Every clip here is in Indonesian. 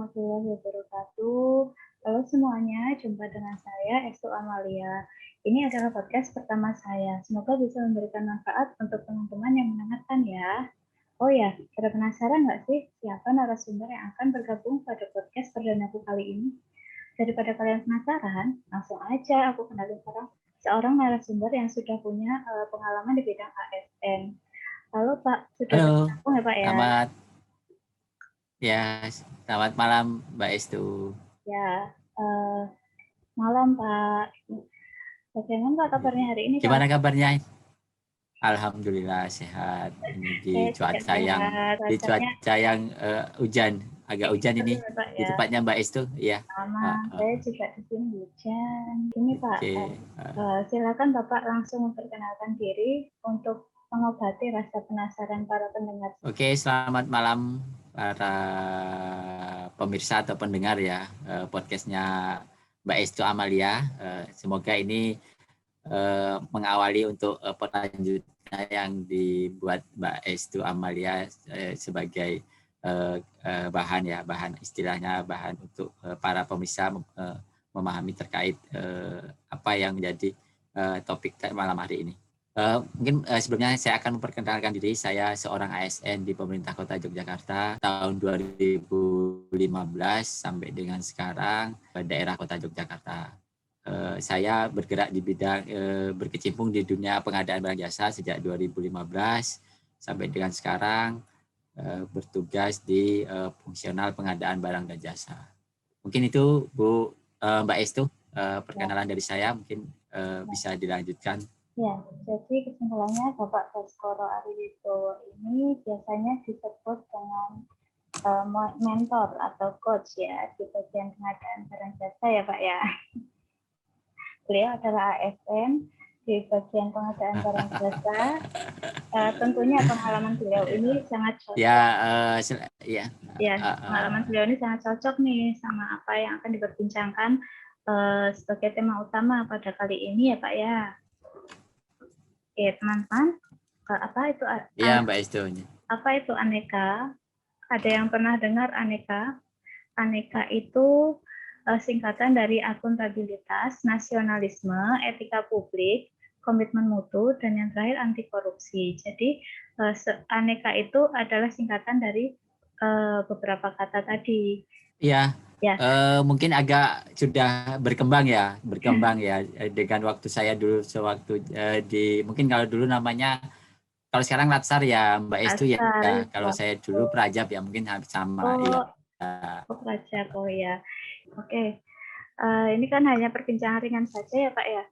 warahmatullahi wabarakatuh. Halo semuanya, jumpa dengan saya Estu Amalia. Ini adalah podcast pertama saya. Semoga bisa memberikan manfaat untuk teman-teman yang mendengarkan ya. Oh ya, pada penasaran nggak sih siapa narasumber yang akan bergabung pada podcast perdanaku kali ini? Daripada kalian penasaran, langsung aja aku kenalin seorang narasumber yang sudah punya pengalaman di bidang ASN. Halo Pak, sudah Halo, bergabung ya Pak ya? selamat malam Mbak Estu. Ya, malam Pak. Bagaimana Pak kabarnya hari ini Pak? Gimana kabarnya? Alhamdulillah sehat. Ini Saya juga sehat. Rasanya cuaca yang hujan, agak hujan betul ini ya Pak di ya. tempatnya Mbak Estu, ya. Sama, saya juga di sini hujan. Ini Pak, Oke. silakan Bapak langsung memperkenalkan diri untuk mengobati rasa penasaran para pendengar. Oke, selamat malam para pemirsa atau pendengar ya podcastnya Mbak Estu Amalia. Semoga ini mengawali untuk pelanjutnya yang dibuat Mbak Estu Amalia sebagai bahan istilahnya bahan untuk para pemirsa memahami terkait apa yang menjadi topik malam hari ini. Mungkin sebelumnya saya akan memperkenalkan diri. Saya seorang ASN di pemerintah Kota Yogyakarta tahun 2015 sampai dengan sekarang daerah Kota Yogyakarta. Saya bergerak di bidang berkecimpung di dunia pengadaan barang jasa sejak 2015 sampai dengan sekarang bertugas di fungsional pengadaan barang dan jasa. Mungkin itu Bu Mbak Estu perkenalan dari saya, mungkin bisa dilanjutkan. Ya, jadi kesimpulannya Bapak Baskoro Ariwibowo ini biasanya disebut dengan mentor atau coach ya di bagian pengadaan barang jasa ya Pak ya. Beliau adalah ASN di bagian pengadaan barang jasa. Tentunya pengalaman beliau ini sangat cocok. Pengalaman beliau ini sangat cocok nih sama apa yang akan diperbincangkan sebagai tema utama pada kali ini ya Pak ya. Oke teman-teman, apa itu? Iya Mbak Estu. Apa itu aneka? Ada yang pernah dengar aneka? Aneka itu singkatan dari akuntabilitas, nasionalisme, etika publik, komitmen mutu, dan yang terakhir anti korupsi. Jadi aneka itu adalah singkatan dari beberapa kata tadi. Iya. Ya. Mungkin agak sudah berkembang ya dengan waktu saya dulu sewaktu mungkin kalau dulu namanya, kalau sekarang Latsar ya Mbak Estu ya. Kalau saya dulu Prajab ya mungkin sama. Prajab, oh ya. Oke. Ini kan hanya perbincangan ringan saja ya Pak ya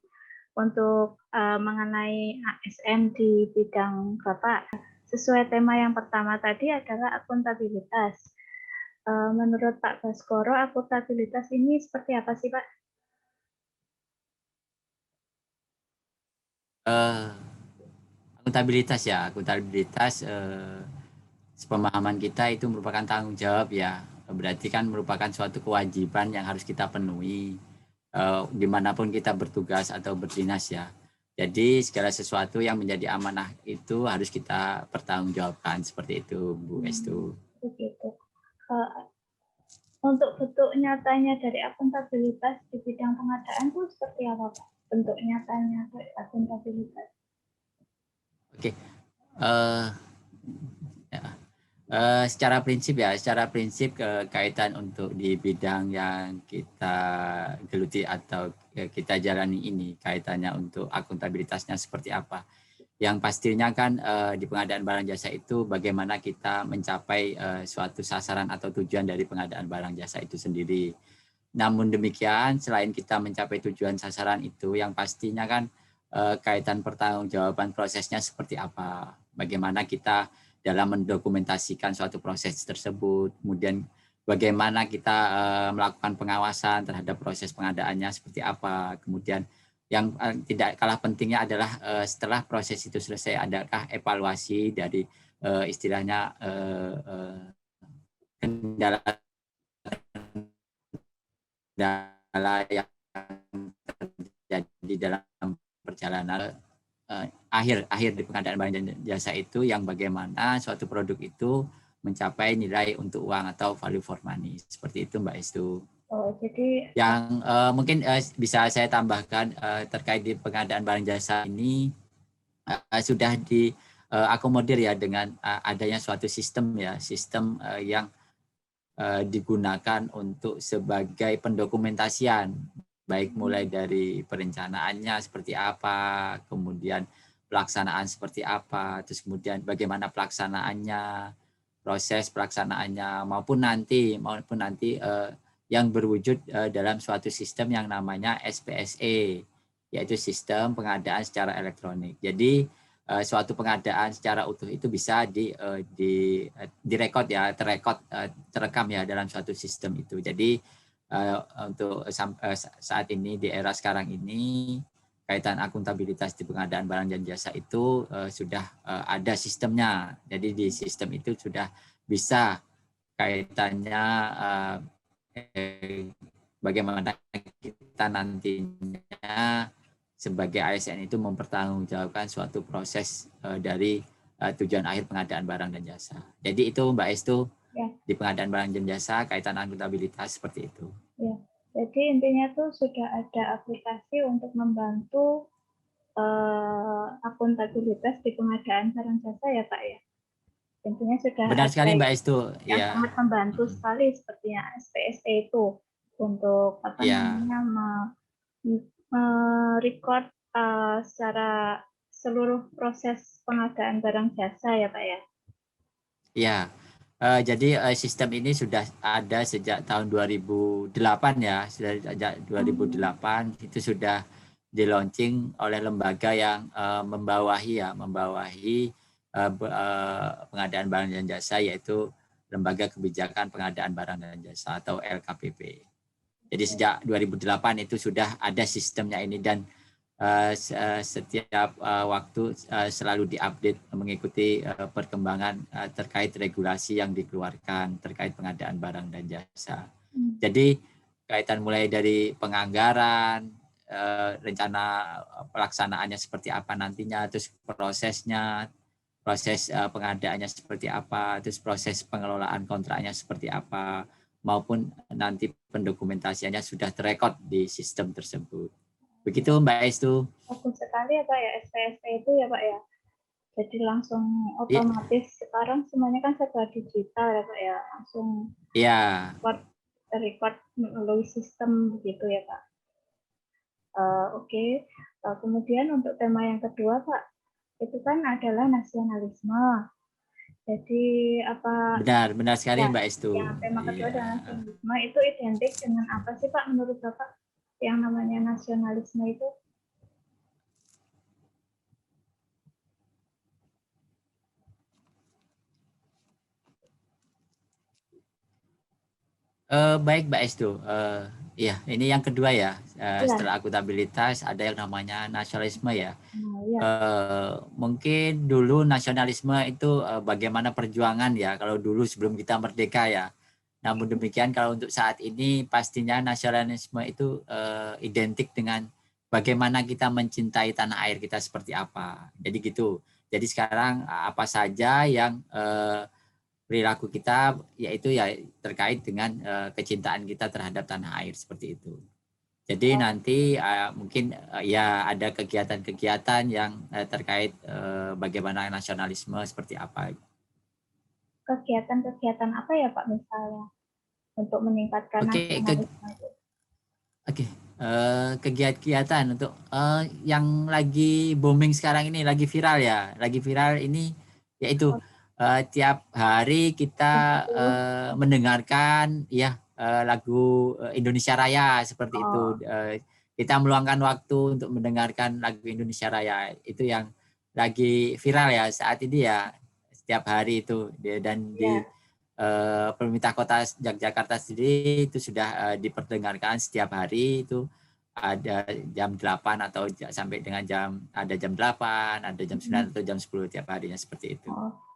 untuk mengenai ASN di bidang Bapak. Sesuai tema yang pertama tadi adalah akuntabilitas. Menurut Pak Baskoro, akuntabilitas ini seperti apa sih Pak? Akuntabilitas sepemahaman kita itu merupakan tanggung jawab ya. Berarti kan merupakan suatu kewajiban yang harus kita penuhi dimanapun kita bertugas atau berdinas ya. Jadi segala sesuatu yang menjadi amanah itu harus kita pertanggungjawabkan, seperti itu Bu Estu. Begitu. Untuk bentuk nyatanya dari akuntabilitas di bidang pengadaan itu seperti apa Pak? Bentuk nyatanya dari akuntabilitas. Oke. Secara prinsip kaitan untuk di bidang yang kita geluti atau kita jalani ini, kaitannya untuk akuntabilitasnya seperti apa. Yang pastinya kan di pengadaan barang jasa itu bagaimana kita mencapai suatu sasaran atau tujuan dari pengadaan barang jasa itu sendiri. Namun demikian, selain kita mencapai tujuan sasaran itu, yang pastinya kan kaitan pertanggungjawaban prosesnya seperti apa. Bagaimana kita dalam mendokumentasikan suatu proses tersebut, kemudian bagaimana kita melakukan pengawasan terhadap proses pengadaannya seperti apa, kemudian yang tidak kalah pentingnya adalah setelah proses itu selesai, adakah evaluasi dari istilahnya kendala yang terjadi dalam perjalanan akhir di pengadaan barang dan jasa itu, yang bagaimana suatu produk itu mencapai nilai untuk uang atau value for money. Seperti itu Mbak Estu. Oh, jadi Yang mungkin bisa saya tambahkan terkait di pengadaan barang jasa ini sudah diakomodir ya dengan adanya suatu sistem ya, sistem yang digunakan untuk sebagai pendokumentasian, baik mulai dari perencanaannya seperti apa, kemudian pelaksanaan seperti apa, terus kemudian bagaimana pelaksanaannya, proses pelaksanaannya maupun nanti yang berwujud dalam suatu sistem yang namanya SPSE, yaitu sistem pengadaan secara elektronik. Jadi suatu pengadaan secara utuh itu bisa direkod ya, terekam ya dalam suatu sistem itu. Jadi untuk saat ini di era sekarang ini kaitan akuntabilitas di pengadaan barang dan jasa itu sudah ada sistemnya. Jadi di sistem itu sudah bisa kaitannya bagaimana kita nantinya sebagai ASN itu mempertanggungjawabkan suatu proses dari tujuan akhir pengadaan barang dan jasa. Jadi itu Mbak Estu ya, di pengadaan barang dan jasa kaitan akuntabilitas seperti itu. ya. Jadi intinya tuh sudah ada aplikasi untuk membantu akuntabilitas di pengadaan barang jasa ya Pak ya. Intinya sudah Benar ada sekali Mbak Estu. yang Ya. sangat membantu sekali sepertinya SPSE itu untuk apa Ya. namanya merecord secara seluruh proses pengadaan barang jasa ya Pak ya. Ya. Jadi sistem ini sudah ada sejak tahun 2008 ya. Sejak 2008 itu sudah di launching oleh lembaga yang membawahi pengadaan barang dan jasa, yaitu Lembaga Kebijakan Pengadaan Barang dan Jasa atau LKPP. Jadi sejak 2008 itu sudah ada sistemnya ini dan setiap waktu selalu diupdate mengikuti perkembangan terkait regulasi yang dikeluarkan terkait pengadaan barang dan jasa. Jadi kaitan mulai dari penganggaran, rencana pelaksanaannya seperti apa nantinya, terus prosesnya, proses pengadaannya seperti apa, terus proses pengelolaan kontraknya seperti apa, maupun nanti pendokumentasiannya sudah terekod di sistem tersebut. Begitu Mbak Estu. Bagus sekali ya Pak ya SPSE itu ya Pak ya. Jadi langsung otomatis sekarang semuanya kan serba digital ya Pak ya. Langsung record melalui sistem begitu ya Pak. Oke. Kemudian untuk tema yang kedua Pak, itu kan adalah nasionalisme. Jadi apa? Benar sekali ya, Mbak Estu. Yang tema kedua adalah nasionalisme, itu identik dengan apa sih Pak menurut Bapak yang namanya nasionalisme itu? Baik Mbak Estu. Ya, ini yang kedua ya. Setelah akuntabilitas ada yang namanya nasionalisme ya. Mungkin dulu nasionalisme itu bagaimana perjuangan ya kalau dulu sebelum kita merdeka ya. Namun demikian kalau untuk saat ini pastinya nasionalisme itu identik dengan bagaimana kita mencintai tanah air kita seperti apa. Jadi gitu. Jadi sekarang apa saja yang perilaku kita yaitu ya terkait dengan kecintaan kita terhadap tanah air seperti itu. Jadi nanti mungkin ya ada kegiatan-kegiatan yang terkait bagaimana nasionalisme seperti apa. Kegiatan-kegiatan apa ya Pak misalnya untuk meningkatkan nasionalisme itu? Oke. Kegiatan untuk yang lagi booming sekarang ini, lagi viral ya, ini yaitu tiap hari kita mendengarkan ya lagu Indonesia Raya seperti itu. Kita meluangkan waktu untuk mendengarkan lagu Indonesia Raya, itu yang lagi viral ya saat ini ya, setiap hari itu. Dan di pemerintah kota Yogyakarta sendiri itu sudah diperdengarkan setiap hari, itu ada jam 8 atau sampai dengan jam 8, ada jam 9 atau jam 10 tiap harinya seperti itu.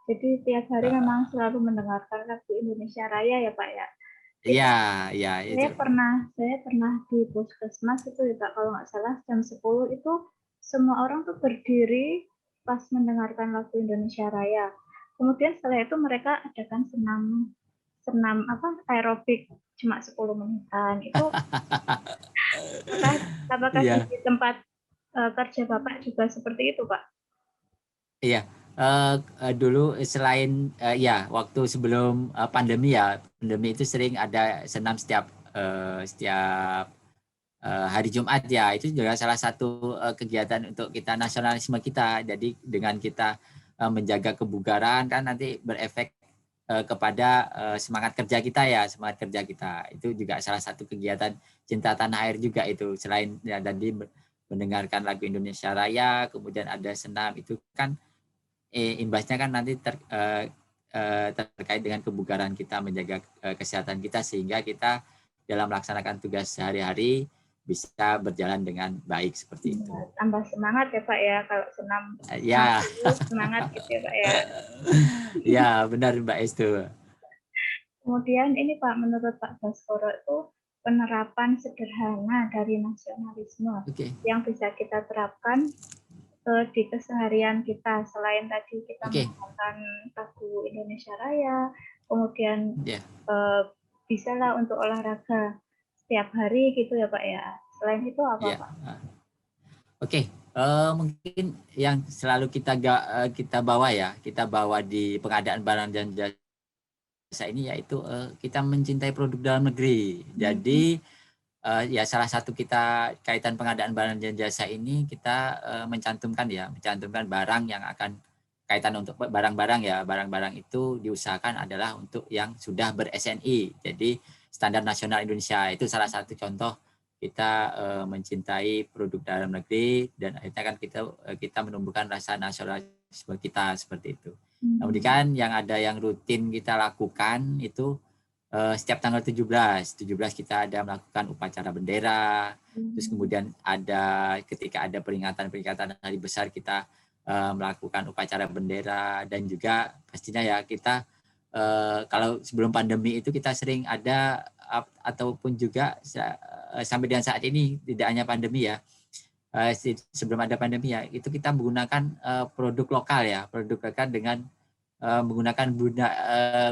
Jadi tiap hari memang selalu mendengarkan lagu Indonesia Raya ya Pak ya? Iya. Saya pernah di puskesmas itu ya Pak, kalau nggak salah jam 10 itu semua orang tuh berdiri pas mendengarkan lagu Indonesia Raya. Kemudian setelah itu mereka adakan senam senam aerobik cuma 10 menitan. Itu apakah di Iya, tempat kerja Bapak juga seperti itu, Pak? iya. Dulu selain ya waktu sebelum pandemi ya, pandemi itu sering ada senam setiap hari Jumat ya. Itu juga salah satu kegiatan untuk kita nasionalisme kita. Jadi dengan kita menjaga kebugaran kan nanti berefek kepada semangat kerja kita ya, semangat kerja kita. Itu juga salah satu kegiatan cinta tanah air juga itu. Selain ya tadi mendengarkan lagu Indonesia Raya, kemudian ada senam itu kan imbasnya kan nanti terkait dengan kebugaran kita, menjaga kesehatan kita sehingga kita dalam melaksanakan tugas sehari-hari bisa berjalan dengan baik seperti itu. Tambah semangat ya Pak ya, kalau senam senam Ya, dulu semangat gitu ya Pak ya. ya benar Mbak Estu. Kemudian ini Pak, menurut Pak Baskoro itu penerapan sederhana dari nasionalisme Oke, yang bisa kita terapkan di keseharian kita, selain tadi kita oke, mendengarkan lagu Indonesia Raya, kemudian ya, bisa lah untuk olahraga setiap hari gitu ya Pak ya. Selain itu apa ya. Pak? Oke. Mungkin yang selalu kita bawa ya, kita bawa di pengadaan barang dan jasa ini yaitu kita mencintai produk dalam negeri. Jadi ya salah satu kita kaitan pengadaan barang dan jasa ini kita mencantumkan barang yang akan kaitan untuk barang-barang ya, barang-barang itu diusahakan adalah untuk yang sudah ber-SNI. Jadi standar nasional Indonesia itu salah satu contoh kita mencintai produk dalam negeri dan akhirnya kan kita menumbuhkan rasa nasionalisme kita seperti itu. Kemudian yang ada yang rutin kita lakukan itu setiap tanggal 17 kita ada melakukan upacara bendera. Terus kemudian ketika ada peringatan-peringatan hari besar kita melakukan upacara bendera dan juga pastinya ya kita kalau sebelum pandemi itu kita sering ada ataupun juga sampai dengan saat ini tidak hanya pandemi ya, sebelum ada pandemi ya itu kita menggunakan produk lokal ya, produk lokal dengan menggunakan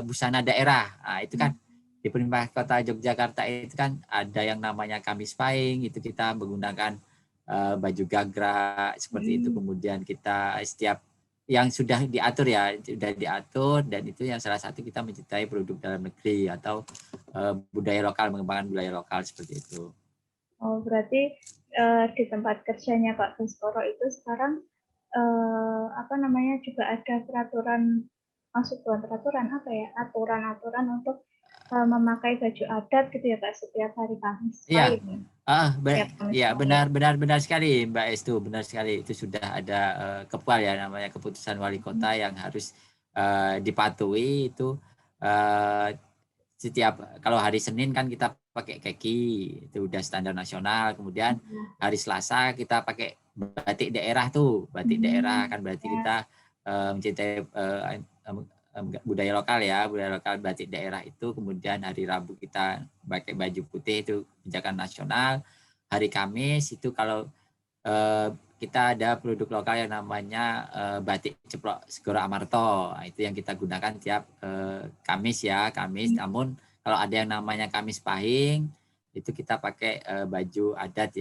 busana daerah. Nah, itu kan di Pemerintah Kota Yogyakarta itu kan ada yang namanya Kamis Pahing, itu kita menggunakan baju gagra seperti itu. Kemudian kita setiap yang sudah diatur dan itu yang salah satu kita mencintai produk dalam negeri atau budaya lokal, mengembangkan budaya lokal seperti itu. Oh, berarti di tempat kerjanya Pak Baskoro itu sekarang juga ada aturan untuk memakai baju adat gitu ya Pak setiap hari Kamis Iya, Pahing. ya benar sekali Mbak Estu, benar sekali itu sudah ada kepal ya namanya keputusan wali kota yang harus dipatuhi itu setiap kalau hari Senin kan kita pakai keki itu udah standar nasional, kemudian hari Selasa kita pakai batik daerah batik daerah kan berarti kita mencintai budaya lokal batik daerah itu. Kemudian hari Rabu kita pakai baju putih itu kebijakan nasional. Hari Kamis itu kalau kita ada produk lokal yang namanya batik ceplok Segoro Amarto. Nah, itu yang kita gunakan tiap Kamis. Namun kalau ada yang namanya Kamis Pahing itu kita pakai baju adat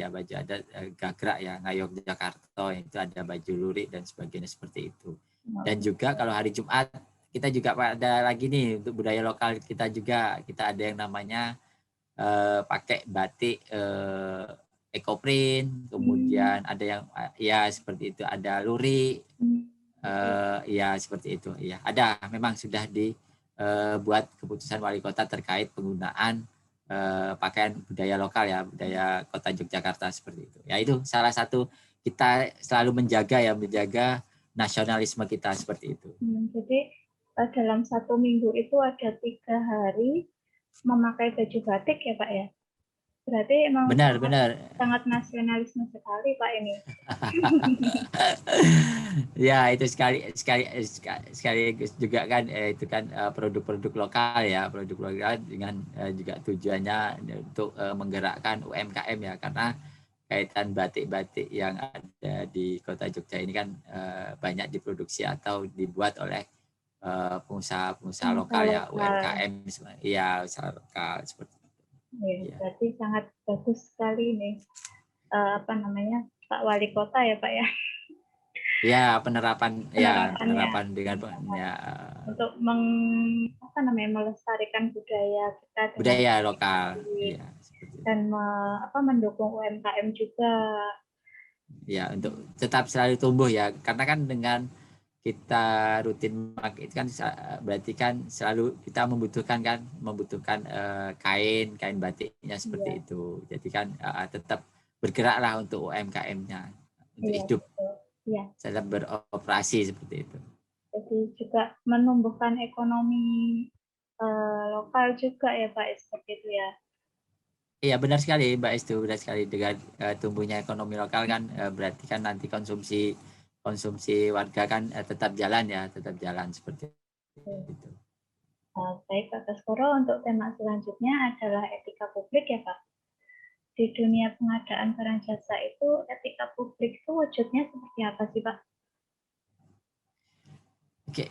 gagrak ya, Ngayog Jakarta, itu ada baju lurik dan sebagainya seperti itu. Dan juga kalau hari Jumat kita juga ada lagi nih untuk budaya lokal kita juga, kita ada yang namanya pakai batik ekoprint, kemudian ada yang ya seperti itu, ada lurik, ya seperti itu ya, ada memang sudah dibuat keputusan wali kota terkait penggunaan pakaian budaya lokal ya, budaya kota Yogyakarta seperti itu ya. Itu salah satu kita selalu menjaga nasionalisme kita seperti itu. Jadi dalam 1 minggu itu ada 3 hari memakai baju batik ya Pak ya. Berarti emang Benar. sangat nasionalisme sekali Pak ini. Ya itu sekaligus juga kan itu kan produk-produk lokal ya, produk lokal dengan juga tujuannya untuk menggerakkan UMKM ya, karena kaitan batik-batik yang ada di Kota Jogja ini kan banyak diproduksi atau dibuat oleh pengusaha-pengusaha Pengusaha lokal ya, lokal. UMKM, ya usaha lokal seperti itu. Ya, Ya. berarti sangat bagus sekali nih. Pak Wali Kota ya Pak ya, Ya, penerapan penerapannya dengan ya, untuk melestarikan budaya kita dengan budaya lokal, baik ya seperti itu. dan mendukung UMKM juga. Ya, untuk tetap selalu tumbuh ya, karena kan dengan kita rutin pakai itu kan berarti kan selalu kita membutuhkan kain batiknya seperti Iya, itu. Jadi kan tetap bergeraklah untuk UMKM-nya untuk iya hidup, betul. Iya, tetap beroperasi seperti itu. jadi juga menumbuhkan ekonomi lokal juga ya Pak, seperti itu ya. Iya benar sekali Mbak Estu, benar sekali dengan tumbuhnya ekonomi lokal kan berarti kan nanti konsumsi warga kan tetap jalan seperti itu. Baik Pak Baskoro, untuk tema selanjutnya adalah etika publik ya Pak. Di dunia pengadaan barang jasa itu etika publik itu wujudnya seperti apa sih Pak? Oke,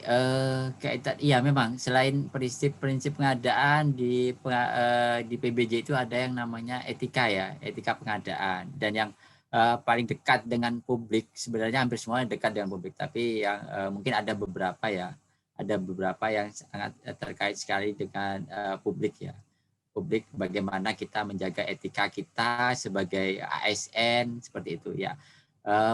iya memang selain prinsip-prinsip pengadaan di PBJ itu ada yang namanya etika ya, etika pengadaan. Dan yang paling dekat dengan publik sebenarnya hampir semua dekat dengan publik, tapi yang mungkin ada beberapa yang sangat terkait sekali dengan publik ya. Publik bagaimana kita menjaga etika kita sebagai ASN seperti itu ya.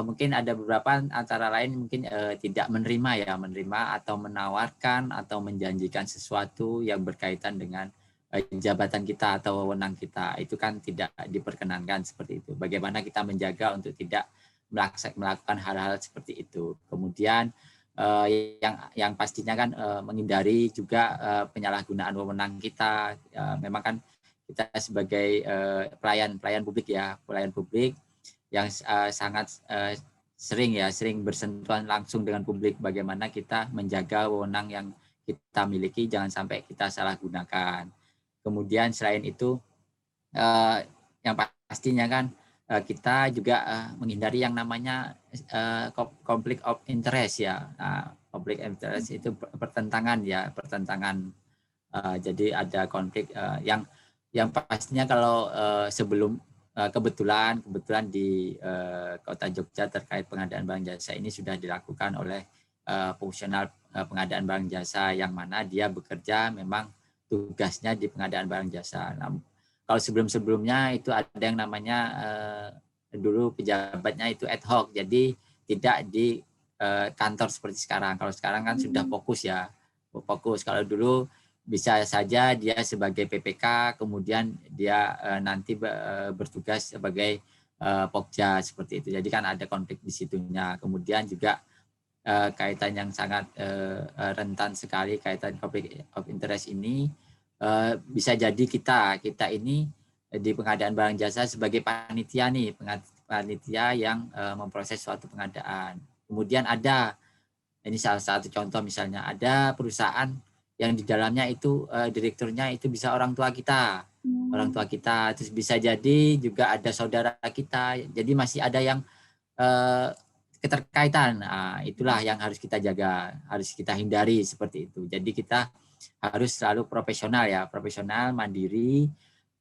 Mungkin ada beberapa antara lain mungkin tidak menerima atau menawarkan atau menjanjikan sesuatu yang berkaitan dengan jabatan kita atau wewenang kita, itu kan tidak diperkenankan seperti itu. Bagaimana kita menjaga untuk tidak melakukan hal-hal seperti itu. Kemudian yang pastinya kan menghindari juga penyalahgunaan wewenang kita. Memang kan kita sebagai pelayan publik yang sangat sering bersentuhan langsung dengan publik, bagaimana kita menjaga wewenang yang kita miliki jangan sampai kita salah gunakan. Kemudian selain itu yang pastinya kan kita juga menghindari yang namanya konflik of interest ya. Konflik of interest itu pertentangan. Jadi ada konflik yang pastinya kalau sebelum kebetulan di Kota Jogja terkait pengadaan barang jasa ini sudah dilakukan oleh fungsional pengadaan barang jasa yang mana dia bekerja memang tugasnya di pengadaan barang jasa. Nah, kalau sebelum-sebelumnya itu ada yang namanya dulu pejabatnya itu ad hoc, jadi tidak di kantor seperti sekarang. Kalau sekarang kan sudah fokus ya, fokus. Kalau dulu bisa saja dia sebagai PPK, kemudian dia nanti bertugas sebagai Pokja seperti itu. Jadi kan ada konflik di situnya. Kemudian juga kaitan yang sangat rentan sekali, kaitan konflik of interest ini bisa jadi kita ini di pengadaan barang jasa sebagai panitia panitia yang memproses suatu pengadaan. Kemudian ini salah satu contoh, misalnya ada perusahaan yang di dalamnya itu direkturnya itu bisa orang tua kita, terus bisa jadi juga ada saudara kita, jadi masih ada yang keterkaitan. Nah, itulah yang harus kita jaga, harus kita hindari seperti itu. Jadi kita harus selalu profesional, mandiri,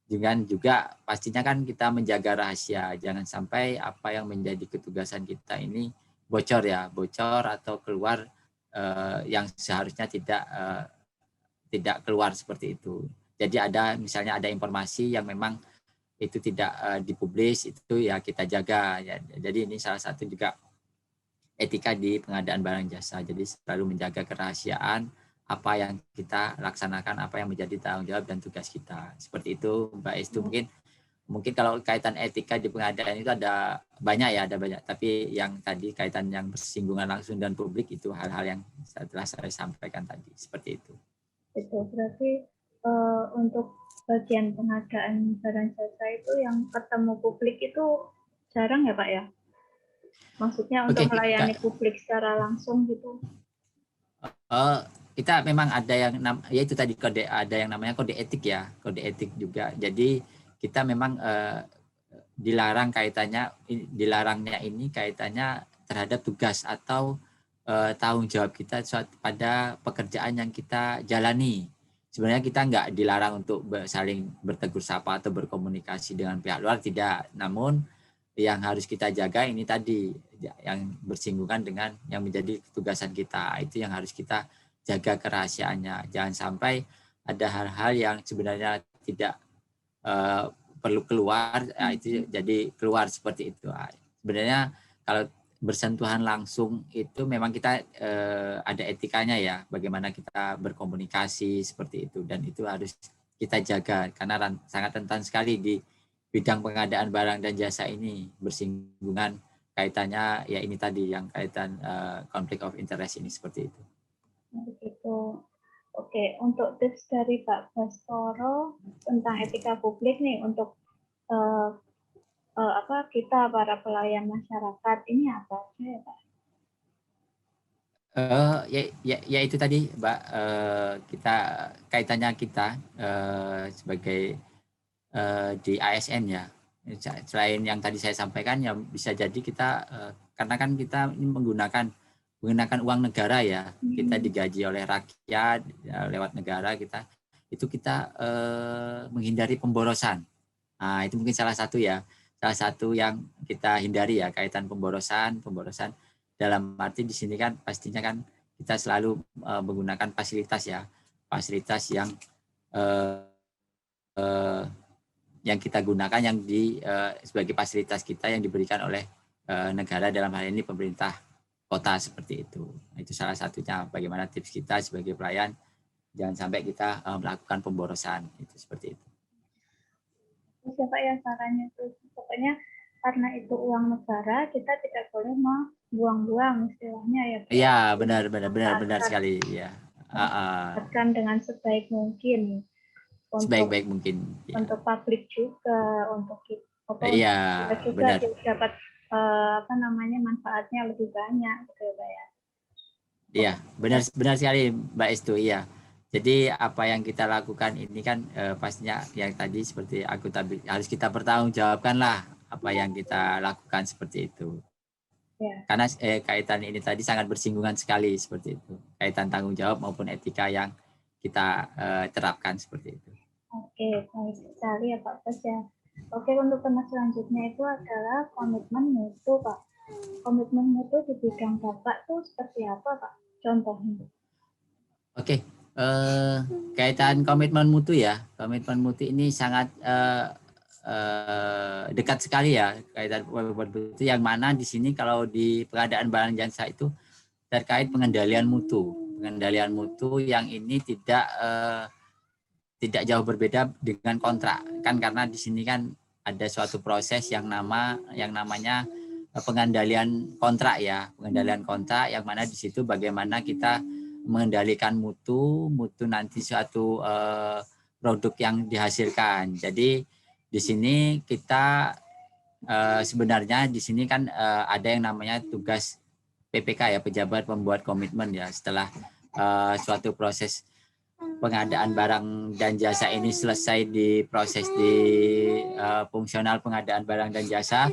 dengan juga pastinya kan kita menjaga rahasia, jangan sampai apa yang menjadi ketugasan kita ini bocor atau keluar yang seharusnya tidak keluar seperti itu. Jadi misalnya ada informasi yang memang itu tidak dipublis, itu ya kita jaga ya. Jadi ini salah satu juga etika di pengadaan barang jasa. Jadi selalu menjaga kerahasiaan apa yang kita laksanakan, apa yang menjadi tanggung jawab dan tugas kita. Seperti itu Mbak Estu. Mungkin kalau kaitan etika di pengadaan itu ada banyak. Tapi yang tadi kaitan yang bersinggungan langsung dengan publik itu hal-hal yang telah saya sampaikan tadi. Seperti itu. Itu berarti untuk bagian pengadaan barang jasa itu yang ketemu publik itu jarang ya Pak ya? Maksudnya untuk melayani publik secara langsung gitu? Kita memang ada yang ya itu tadi ada yang namanya kode etik ya, kode etik juga. Jadi kita memang dilarangnya ini kaitannya terhadap tugas atau tanggung jawab kita pada pekerjaan yang kita jalani. Sebenarnya kita nggak dilarang untuk saling bertegur sapa atau berkomunikasi dengan pihak luar, tidak. Namun yang harus kita jaga ini tadi, yang bersinggungan dengan yang menjadi tugasan kita, itu yang harus kita jaga kerahasiaannya. Jangan sampai ada hal-hal yang sebenarnya tidak perlu keluar, itu jadi keluar seperti itu. Sebenarnya kalau bersentuhan langsung itu memang kita ada etikanya ya, bagaimana kita berkomunikasi seperti itu, dan itu harus kita jaga karena sangat rentan sekali di bidang pengadaan barang dan jasa ini, bersinggungan kaitannya ya ini tadi yang kaitan conflict of interest ini seperti itu. Begitu. Oke, untuk tips dari Pak Bastoro tentang etika publik nih untuk kita para pelayan masyarakat ini apa ya Pak? Ya itu tadi Mbak, kita kaitannya kita sebagai di ASN ya. Selain yang tadi saya sampaikan ya bisa jadi kita karena kan kita ini menggunakan uang negara ya, kita digaji oleh rakyat ya, lewat negara kita menghindari pemborosan. Nah, itu mungkin salah satu yang kita hindari ya, kaitan pemborosan dalam arti di sini kan pastinya kan kita selalu menggunakan fasilitas yang kita gunakan sebagai fasilitas kita yang diberikan oleh negara, dalam hal ini pemerintah kota seperti itu. Itu salah satunya bagaimana tips kita sebagai pelayan jangan sampai kita melakukan pemborosan, itu seperti itu. Siapa yang caranya itu pokoknya karena itu uang negara kita tidak boleh membuang-buang istilahnya ya Pak. Iya benar sekali ya. Manfaatkan dengan sebaik mungkin. Sebaik-baik mungkin. Ya. Untuk publik juga, untuk kita juga benar. dapat manfaatnya lebih banyak gitu ya Pak ya. Iya, benar sekali Mbak Estu, iya. Jadi apa yang kita lakukan ini kan pastinya yang tadi seperti akuntabilitas, harus kita pertanggungjawabkan lah apa yang kita lakukan seperti itu. Ya. Karena kaitan ini tadi sangat bersinggungan sekali seperti itu. Kaitan tanggung jawab maupun etika yang kita terapkan seperti itu. Oke, baik sekali ya Pak Bas ya. Oke, untuk tema selanjutnya itu adalah komitmen mutu Pak. Komitmen mutu di bidang Bapak tuh seperti apa Pak? Contohnya. Oke. Kaitan komitmen mutu ya, komitmen mutu ini sangat dekat sekali ya, kaitan komitmen mutu yang mana di sini kalau di pengadaan barang jasa itu terkait pengendalian mutu yang ini tidak jauh berbeda dengan kontrak kan, karena di sini kan ada suatu proses yang namanya pengendalian kontrak ya, yang mana di situ bagaimana kita mengendalikan mutu nanti suatu produk yang dihasilkan. Jadi di sini kita sebenarnya di sini kan ada yang namanya tugas PPK ya, pejabat pembuat komitmen ya. Setelah suatu proses pengadaan barang dan jasa ini selesai di proses di fungsional pengadaan barang dan jasa,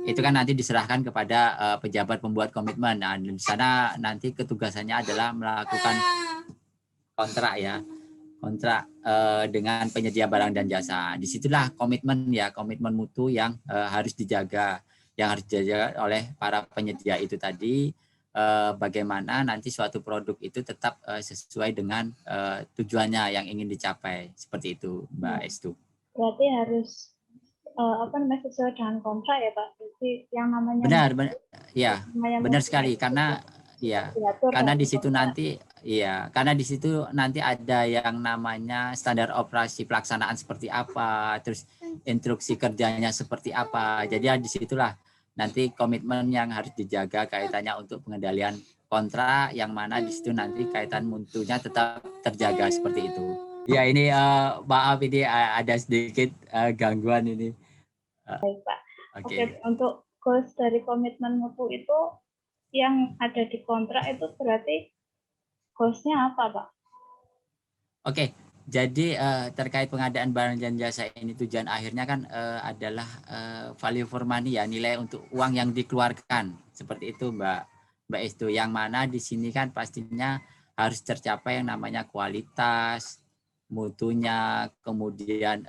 itu kan nanti diserahkan kepada pejabat pembuat komitmen. Nah, di sana nanti ketugasannya adalah melakukan kontrak dengan penyedia barang dan jasa. Disitulah komitmen mutu yang harus dijaga oleh para penyedia itu tadi. Bagaimana nanti suatu produk itu tetap sesuai dengan tujuannya yang ingin dicapai, seperti itu Mbak Estu. Berarti harus sesuai dengan kontrak ya Pak. Jadi yang namanya benar sekali, karena karena di situ nanti ada yang namanya standar operasi pelaksanaan seperti apa, terus instruksi kerjanya seperti apa. Jadi disitulah nanti komitmen yang harus dijaga kaitannya untuk pengendalian kontrak, yang mana di situ nanti kaitan mutunya tetap terjaga seperti itu. Ya ini maaf ini ada sedikit gangguan ini. Baik Pak. Oke, untuk goals dari komitmen mutu itu yang ada di kontrak itu berarti goals-nya apa Pak? Oke, Jadi terkait pengadaan barang dan jasa ini tujuan akhirnya kan adalah value for money ya, nilai untuk uang yang dikeluarkan seperti itu Mbak Estu. Yang mana di sini kan pastinya harus tercapai yang namanya kualitas, mutunya, kemudian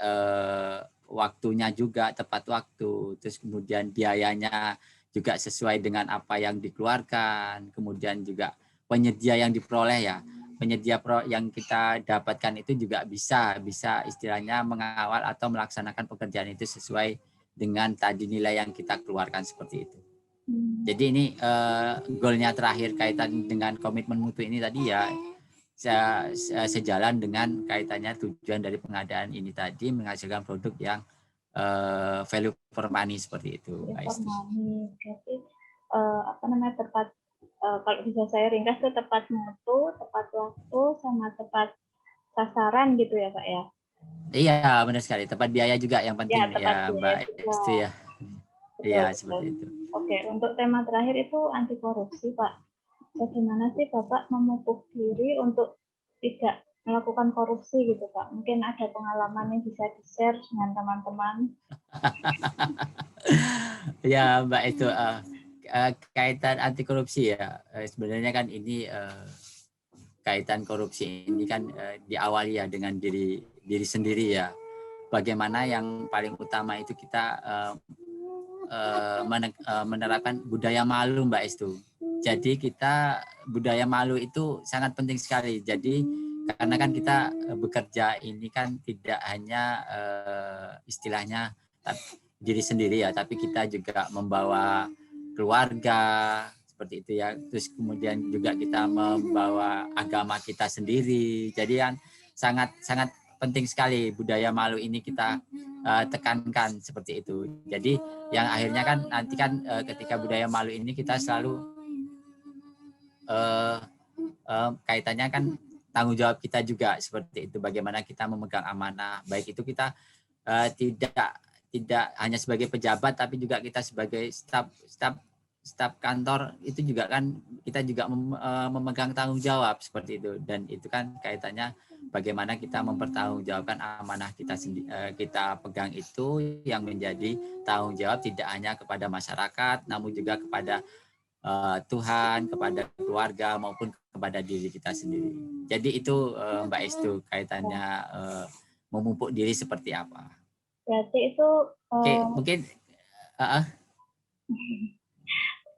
waktunya juga tepat waktu, terus kemudian biayanya juga sesuai dengan apa yang dikeluarkan, kemudian juga penyedia yang diperoleh ya, penyedia yang kita dapatkan itu juga bisa istilahnya mengawal atau melaksanakan pekerjaan itu sesuai dengan tadi nilai yang kita keluarkan seperti itu. Jadi ini goalnya terakhir kaitan dengan komitmen mutu ini tadi ya sejalan dengan kaitannya tujuan dari pengadaan ini tadi menghasilkan produk yang value for money seperti itu. For money, berarti apa namanya tepat. Kalau bisa saya ringkas itu tepat mutu, tepat waktu, sama tepat sasaran gitu ya Pak ya? Iya benar sekali, tepat biaya juga yang penting ya Mbak Estu ya. Iya seperti itu. Oke, untuk tema terakhir itu anti korupsi Pak. Bagaimana sih Bapak memupuk diri untuk tidak melakukan korupsi gitu Pak? Mungkin ada pengalaman yang bisa di-share dengan teman-teman. Ya Mbak itu kaitan anti korupsi ya, sebenarnya kan ini kaitan korupsi ini kan diawali ya dengan diri sendiri ya. Bagaimana yang paling utama itu kita menerapkan budaya malu Mbak Estu. Jadi kita budaya malu itu sangat penting sekali. Jadi karena kan kita bekerja ini kan tidak hanya istilahnya diri sendiri ya, tapi kita juga membawa keluarga seperti itu ya. Terus kemudian juga kita membawa agama kita sendiri. Jadi kan sangat penting sekali budaya malu ini kita tekankan seperti itu. Jadi yang akhirnya kan nanti kan ketika budaya malu ini kita selalu kaitannya kan tanggung jawab kita juga seperti itu. Bagaimana kita memegang amanah, baik itu kita tidak hanya sebagai pejabat tapi juga kita sebagai staf kantor itu juga kan kita juga memegang tanggung jawab seperti itu, dan itu kan kaitannya bagaimana kita mempertanggungjawabkan amanah kita pegang itu yang menjadi tanggung jawab tidak hanya kepada masyarakat namun juga kepada Tuhan, kepada keluarga maupun kepada diri kita sendiri. Jadi itu Mbak Estu kaitannya memupuk diri seperti apa. Berarti itu Oke, mungkin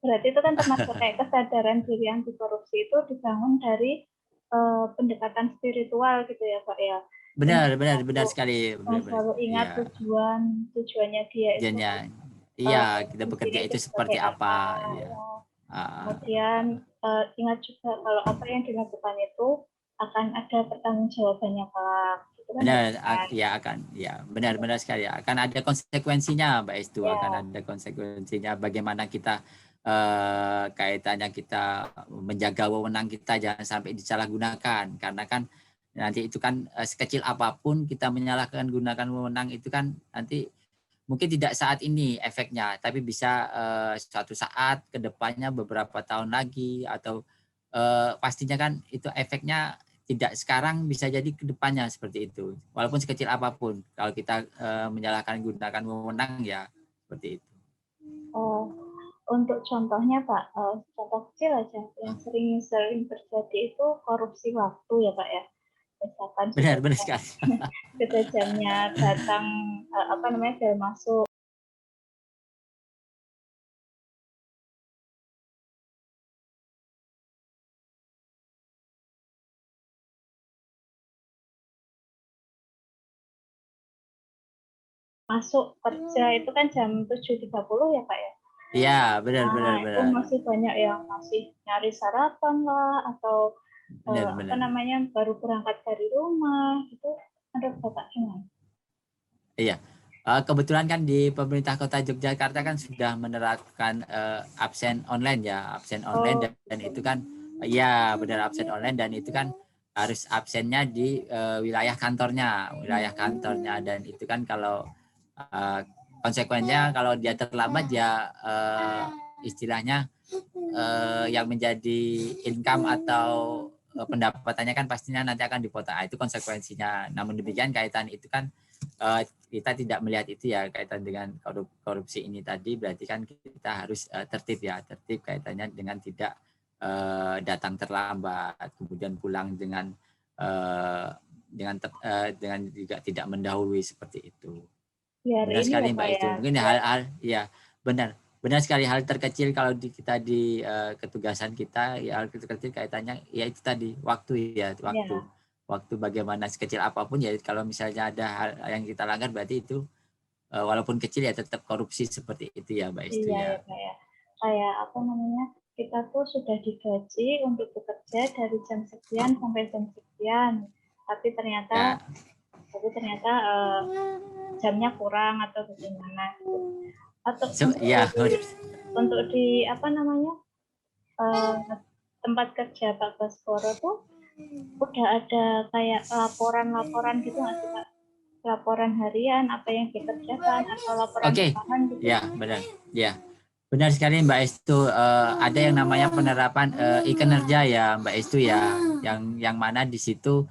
berarti itu kan termasuk kayak kesadaran diri anti korupsi itu dibangun dari pendekatan spiritual gitu ya Pak ya. Benar sekali. Selalu ingat ya. tujuannya dia itu. Iya, kita bekerja itu seperti apa. Ya. Kemudian ingat juga kalau apa yang dilakukan itu akan ada pertanggungjawabannya Pak. Benar, ya akan, ya benar sekali ya. Akan ada konsekuensinya, Mbak Estu, akan ada konsekuensinya. Bagaimana kita kaitannya kita menjaga wewenang kita jangan sampai disalahgunakan, karena kan nanti itu kan sekecil apapun kita menyalahkan gunakan wewenang itu kan nanti mungkin tidak saat ini efeknya, tapi bisa suatu saat ke depannya beberapa tahun lagi atau pastinya kan itu efeknya tidak sekarang bisa jadi ke depannya seperti itu. Walaupun sekecil apapun kalau kita menyalahkan gunakan wewenang ya seperti itu. Untuk contohnya Pak, contoh kecil aja yang sering terjadi itu korupsi waktu ya Pak ya. Misalkan benar sekali. Kita jamnya datang sudah masuk kerja itu kan jam 7.30 ya Pak ya? Iya, benar. Itu masih banyak yang masih nyari sarapan lah atau baru berangkat dari rumah, itu ada Bapak gimana? Iya. Kebetulan kan di pemerintah Kota Yogyakarta kan sudah menerapkan absen online ya, absen online dan itu kan ya benar absen online, dan itu kan harus absennya di wilayah kantornya dan itu kan kalau konsekuensinya kalau dia terlambat ya istilahnya yang menjadi income atau pendapatannya kan pastinya nanti akan dipotong. Itu konsekuensinya. Namun demikian kaitan itu kan kita tidak melihat itu ya kaitan dengan korupsi ini tadi, berarti kan kita harus tertib ya, tertib kaitannya dengan tidak datang terlambat, kemudian pulang dengan juga tidak mendahului seperti itu. Biar Benar ini ya sekali Pak Mbak Istu. ya. Mungkin hal-hal ya benar sekali, hal terkecil kalau kita di ketugasan kita, ya hal terkecil kaitannya ya itu tadi waktu ya, Ya. waktu bagaimana sekecil apapun ya, kalau misalnya ada hal yang kita langgar berarti itu walaupun kecil ya tetap korupsi seperti itu ya Mbak Istu Iya ya ya. Pak ya. Kayak apa namanya, kita tuh sudah digaji untuk bekerja dari jam sekian sampai jam sekian, tapi ternyata Ya. Jamnya kurang atau bagaimana gitu. Atau Ya. untuk di apa namanya, tempat kerja Pak Baskoro tuh udah ada kayak laporan-laporan gitu nggak sih Pak? Laporan harian apa yang dikerjakan atau laporan bulanan gitu? Ya benar. Ya. Benar sekali Mbak Estu, ada yang namanya penerapan e-kinerja ya Mbak Estu ya, yang mana di situ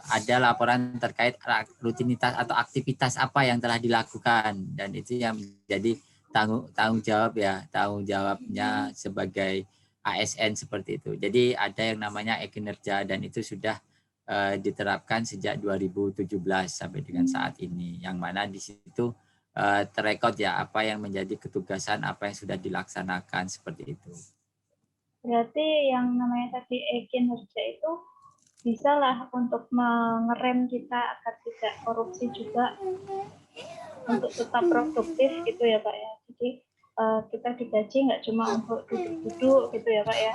ada laporan terkait rutinitas atau aktivitas apa yang telah dilakukan, dan itu yang menjadi tanggung jawabnya sebagai ASN seperti itu. Jadi ada yang namanya e-kinerja dan itu sudah diterapkan sejak 2017 sampai dengan saat ini, yang mana di situ terekod ya apa yang menjadi ketugasan, apa yang sudah dilaksanakan seperti itu. Berarti yang namanya tadi e-kinerja itu bisa lah untuk mengerem kita agar tidak korupsi juga, untuk tetap produktif gitu ya Pak ya. Jadi kita digaji nggak cuma untuk duduk-duduk gitu ya Pak ya.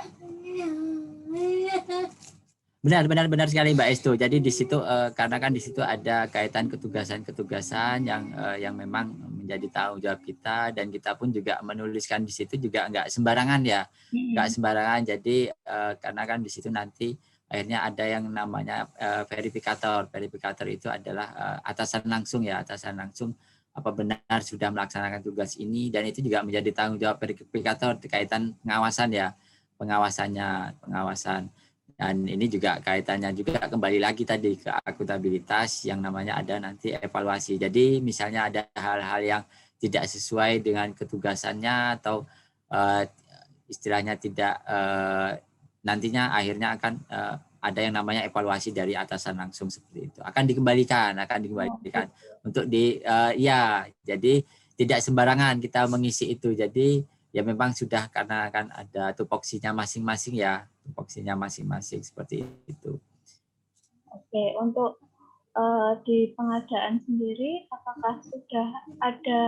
Benar sekali Mbak Estu. Jadi di situ karena kan di situ ada kaitan ketugasan yang memang menjadi tanggung jawab kita, dan kita pun juga menuliskan di situ juga nggak sembarangan ya, nggak sembarangan. Jadi karena kan di situ nanti akhirnya ada yang namanya verifikator. Verifikator itu adalah atasan langsung apa benar sudah melaksanakan tugas ini, dan itu juga menjadi tanggung jawab verifikator kaitan pengawasan ya, pengawasan. Dan ini juga kaitannya juga kembali lagi tadi ke akuntabilitas, yang namanya ada nanti evaluasi. Jadi misalnya ada hal-hal yang tidak sesuai dengan ketugasannya atau istilahnya tidak nantinya akhirnya akan ada yang namanya evaluasi dari atasan langsung seperti itu. Akan dikembalikan untuk jadi tidak sembarangan kita mengisi itu. Jadi ya memang sudah karena kan ada tupoksinya masing-masing ya. Seperti itu. Oke, untuk di pengadaan sendiri apakah sudah ada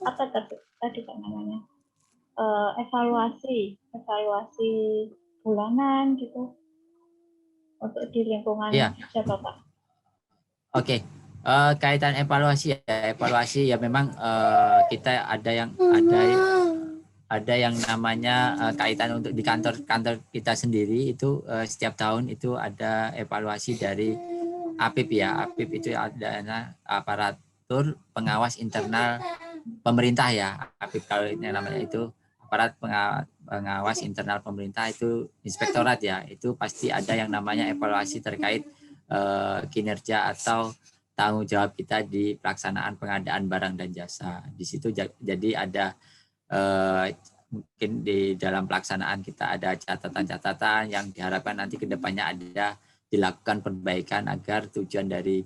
apa tadi Pak namanya, evaluasi bulanan gitu untuk di lingkungan kerja Bapak? Oke. Kaitan evaluasi ya memang kita ada yang namanya kaitan untuk di kantor kita sendiri itu setiap tahun itu ada evaluasi dari APIP ya. APIP itu adalah aparatur pengawas internal pemerintah ya. APIP kalau ini namanya itu aparat pengawas internal pemerintah, itu inspektorat ya. Itu pasti ada yang namanya evaluasi terkait kinerja atau tanggung jawab kita di pelaksanaan pengadaan barang dan jasa. Di situ jadi ada mungkin di dalam pelaksanaan kita ada catatan-catatan yang diharapkan nanti ke depannya ada dilakukan perbaikan agar tujuan dari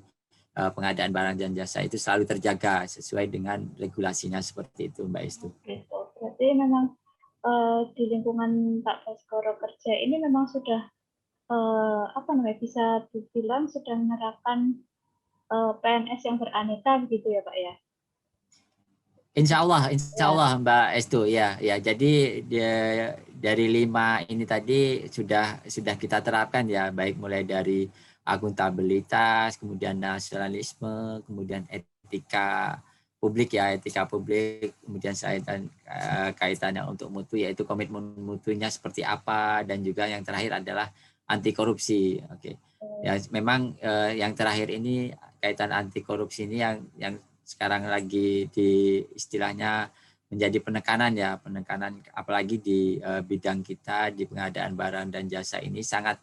pengadaan barang dan jasa itu selalu terjaga sesuai dengan regulasinya seperti itu Mbak Istu. Gitu. Berarti memang di lingkungan Pak Baskoro kerja ini memang sudah bisa dibilang sudah menerapkan PNS yang beraneka begitu ya Pak ya? Insya Allah Mbak Estu ya. Jadi dari 5 ini tadi sudah kita terapkan ya, baik mulai dari akuntabilitas, kemudian nasionalisme, kemudian etika publik, kemudian kaitannya untuk mutu, yaitu komitmen mutunya seperti apa, dan juga yang terakhir adalah anti korupsi. Oke. Ya memang yang terakhir ini kaitan anti korupsi ini yang sekarang lagi di istilahnya menjadi penekanan apalagi di bidang kita di pengadaan barang dan jasa ini sangat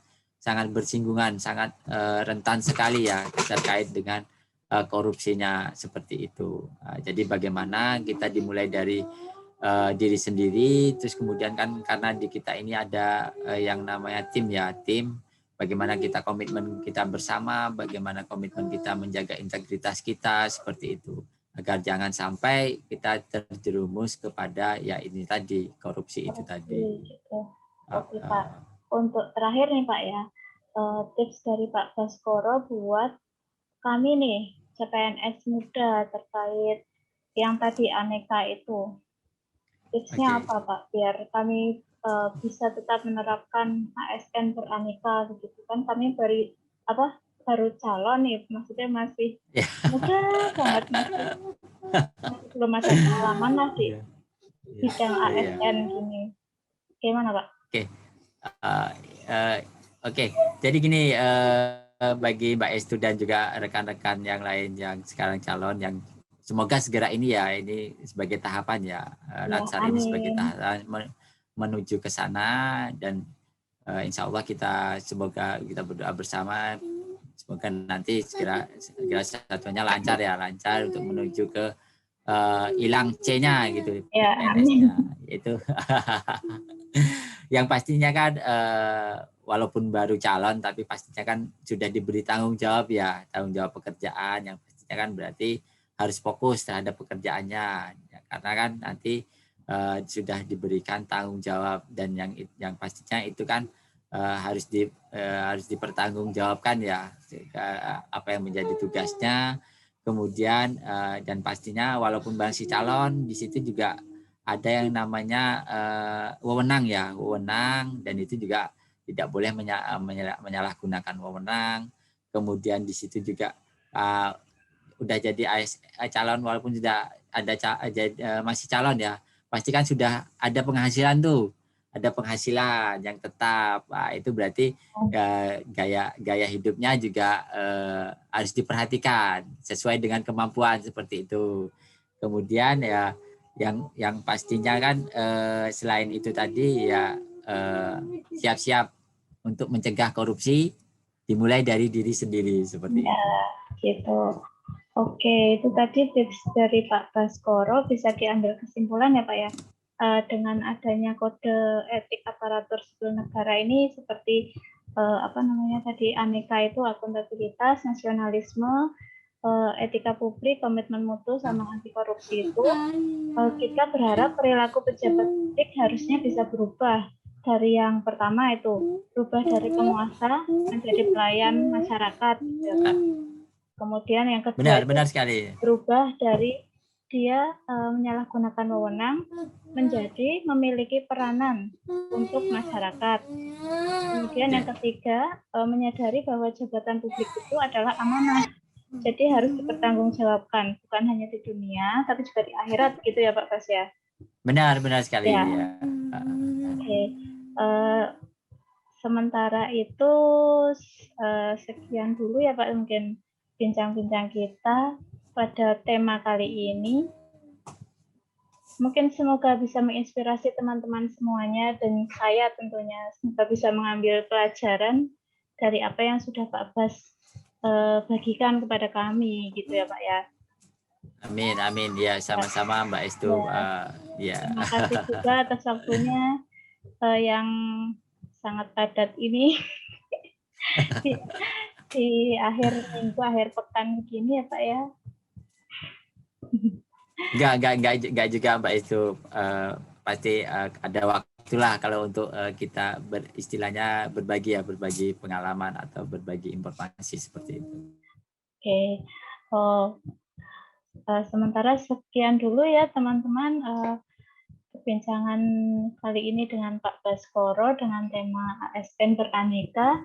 bersinggungan, sangat rentan sekali ya terkait dengan korupsinya seperti itu. Jadi bagaimana kita dimulai dari diri sendiri, terus kemudian kan karena di kita ini ada yang namanya tim ya, tim. Bagaimana kita komitmen kita bersama, bagaimana komitmen kita menjaga integritas kita seperti itu, agar jangan sampai kita terjerumus kepada ya ini tadi korupsi itu tadi. Gitu. Oke Pak. Untuk terakhir nih Pak ya, tips dari Pak Baskoro buat kami nih CPNS muda terkait yang tadi aneka itu. Tipsnya apa Pak? Biar kami bisa tetap menerapkan ASN beraneka begitu kan, kami baru calon nih, maksudnya masih muda banget, masih belum ada pengalaman lah di bidang ASN gini. Gimana Pak? Oke. Jadi gini, bagi Mbak Estu dan juga rekan-rekan yang lain yang sekarang calon, yang semoga segera ini ya, ini sebagai tahapan ya, Latsar ini sebagai tahapan menuju ke sana, dan insya Allah semoga kita berdoa bersama, semoga nanti segera satunya lancar untuk menuju ke hilang C-nya gitu, ya, PNS-nya itu. Yang pastinya kan walaupun baru calon tapi pastinya kan sudah diberi tanggung jawab pekerjaan, yang pastinya kan berarti harus fokus terhadap pekerjaannya ya, karena kan nanti sudah diberikan tanggung jawab, dan yang pastinya itu kan harus dipertanggungjawabkan ya apa yang menjadi tugasnya. Kemudian dan pastinya walaupun masih calon, di situ juga ada yang namanya wewenang, dan itu juga tidak boleh menyalahgunakan wewenang. Kemudian di situ juga udah jadi calon, walaupun sudah ada masih calon ya, pasti kan sudah ada penghasilan yang tetap. Itu berarti gaya hidupnya juga harus diperhatikan sesuai dengan kemampuan seperti itu. Kemudian ya yang pastinya kan selain itu tadi ya siap-siap untuk mencegah korupsi, dimulai dari diri sendiri seperti itu. Gitu. Oke, itu tadi tips dari Pak Baskoro, bisa diambil kesimpulan ya Pak ya. Dengan adanya kode etik aparatur sipil negara ini seperti tadi aneka itu akuntabilitas, nasionalisme, etika publik, komitmen mutu, sama anti korupsi itu, kita berharap perilaku pejabat publik harusnya bisa berubah dari yang pertama itu, berubah dari penguasa menjadi pelayan masyarakat. Kemudian yang kedua benar sekali, berubah dari dia menyalahgunakan wewenang menjadi memiliki peranan untuk masyarakat. Kemudian yang ketiga, menyadari bahwa jabatan publik itu adalah amanah. Jadi harus dipertanggungjawabkan, bukan hanya di dunia, tapi juga di akhirat, gitu ya Pak Bas ya? Benar sekali. Ya. Oke. Sementara itu sekian dulu ya Pak, mungkin bincang-bincang kita pada tema kali ini. Mungkin semoga bisa menginspirasi teman-teman semuanya, dan saya tentunya semoga bisa mengambil pelajaran dari apa yang sudah Pak Bas bagikan kepada kami, gitu ya Pak ya. Amin ya, sama-sama Mbak Estu. Ya. Terima kasih juga atas waktunya yang sangat padat ini di akhir minggu, akhir pekan begini ya Pak ya. Enggak juga Mbak Estu. Pasti ada waktulah kalau untuk kita istilahnya berbagi pengalaman atau berbagi informasi seperti itu. Oke. Sementara sekian dulu ya teman-teman perbincangan kali ini dengan Pak Baskoro dengan tema ASN beraneka.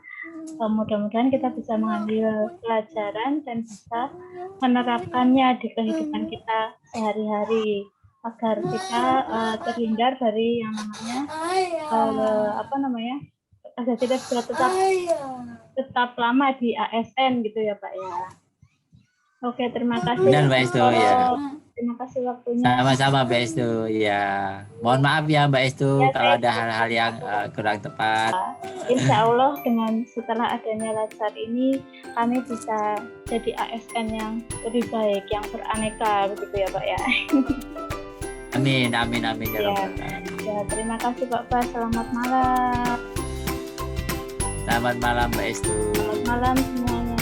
Mudah-mudahan kita bisa mengambil pelajaran dan bisa menerapkannya di kehidupan kita sehari-hari agar kita terhindar dari yang namanya agar kita bisa tetap lama di ASN gitu ya Pak ya. Oke, terima kasih. Benar Mbak Estu ya. Terima kasih waktunya. Sama-sama Mbak Estu. Ya, mohon maaf ya Mbak Estu Ya, kalau saya ada hal-hal yang kurang tepat. Insya Allah dengan setelah adanya Latsar ini kami bisa jadi ASN yang lebih baik, yang beraneka begitu ya Pak ya. Amin, amin, amin ya Ya. Rabbal Alamin. Ya, terima kasih Pak Bas. Selamat malam. Selamat malam Mbak Estu. Selamat malam semuanya.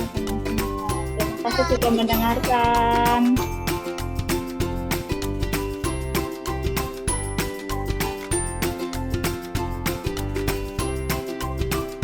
Terima kasih sudah mendengarkan.